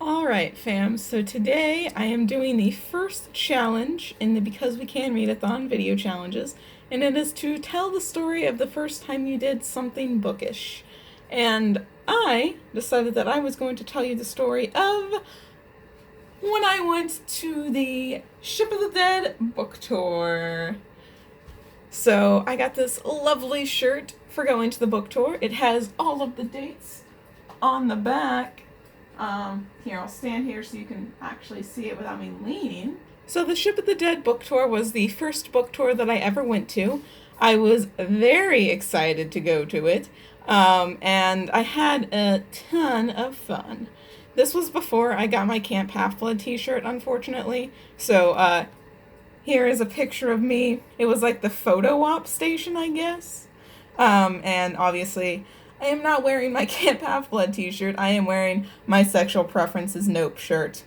Alright fam, so today I am doing the first challenge in the Because We Can Readathon video challenges, and it is to tell the story of the first time you did something bookish. And I decided that I was going to tell you the story of when I went to the Ship of the Dead book tour. So I got this lovely shirt for going to the book tour. It has all of the dates on the back. Here, I'll stand here so you can actually see it without me leaning. So the Ship of the Dead book tour was the first book tour that I ever went to. I was very excited to go to it, and I had a ton of fun. This was before I got my Camp Half-Blood t-shirt, unfortunately, so here is a picture of me. It was like the photo op station, I guess, and obviously I am not wearing my Camp Half-Blood t-shirt. I am wearing my Sexual Preferences Nope shirt.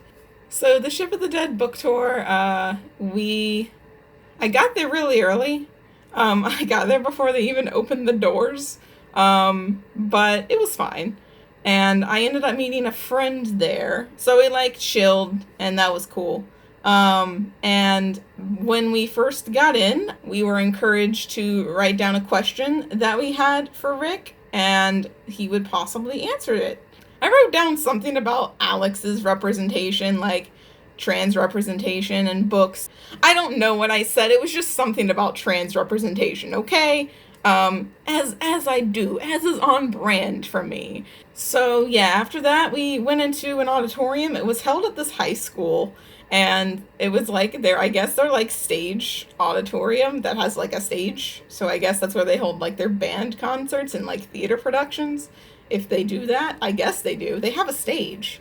So the Ship of the Dead book tour, I got there really early. I got there before they even opened the doors, but it was fine. And I ended up meeting a friend there, so we chilled, and that was cool. And when we first got in, we were encouraged to write down a question that we had for Rick, and he would possibly answer it. I wrote down something about Alex's representation, like trans representation in books. I don't know what I said. It was just something about trans representation, okay? As I do, as is on brand for me. So yeah, after that we went into an auditorium. It was held at this high school, and it was I guess their stage auditorium that has a stage. So I guess that's where they hold their band concerts and theater productions. If they do that, I guess they do. They have a stage.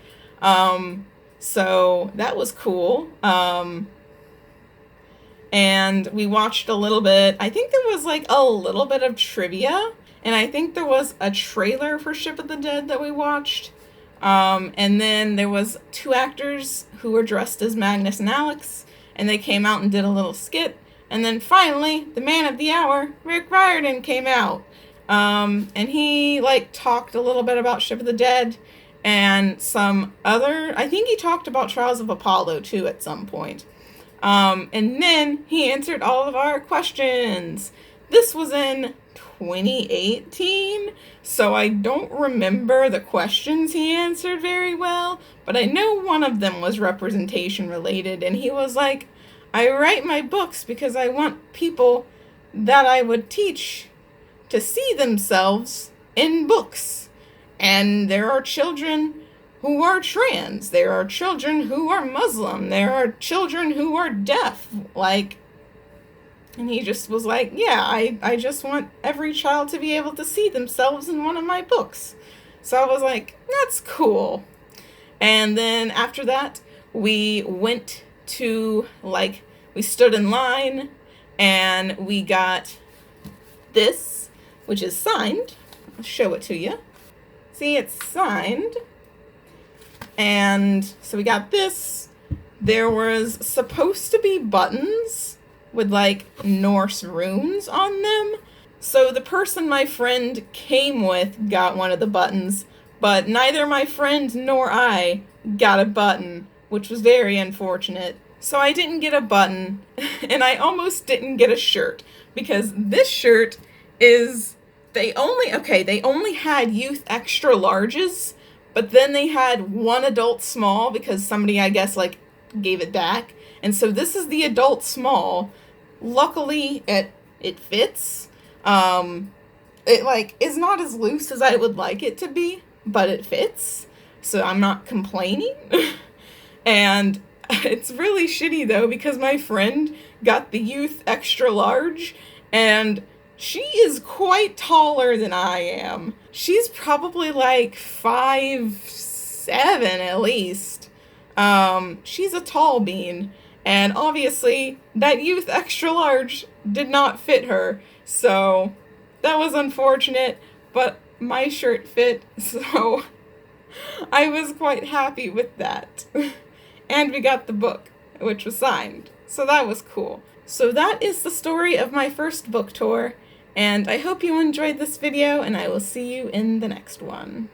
So that was cool. And we watched a little bit. I think there was a little bit of trivia, and I think there was a trailer for Ship of the Dead that we watched. And then there was two actors who were dressed as Magnus and Alex, and they came out and did a little skit. And then finally, the man of the hour, Rick Riordan, came out. And he talked a little bit about Ship of the Dead and some other, I think he talked about Trials of Apollo too at some point. And then he answered all of our questions. This was in 2018, so I don't remember the questions he answered very well, but I know one of them was representation related, and he was like, I write my books because I want people that I would teach to see themselves in books. And there are children who are trans, there are children who are Muslim, there are children who are deaf, and he just was like, yeah, I just want every child to be able to see themselves in one of my books. So I was like, that's cool. And then after that, we went to, we stood in line, and we got this, which is signed. I'll show it to you. See, it's signed. And so we got this. There was supposed to be buttons with Norse runes on them. So the person my friend came with got one of the buttons, but neither my friend nor I got a button, which was very unfortunate. So I didn't get a button, and I almost didn't get a shirt, because this shirt is, they only had youth extra larges, but then they had one adult small because somebody, I guess, gave it back. And so this is the adult small. Luckily, it fits. It is not as loose as I would like it to be, but it fits. So I'm not complaining. And it's really shitty though, because my friend got the youth extra large, and she is quite taller than I am. She's probably 5'7" at least. She's a tall bean, and obviously that youth extra large did not fit her. So that was unfortunate, but my shirt fit, so I was quite happy with that. And we got the book, which was signed. So that was cool. So that is the story of my first book tour. And I hope you enjoyed this video, and I will see you in the next one.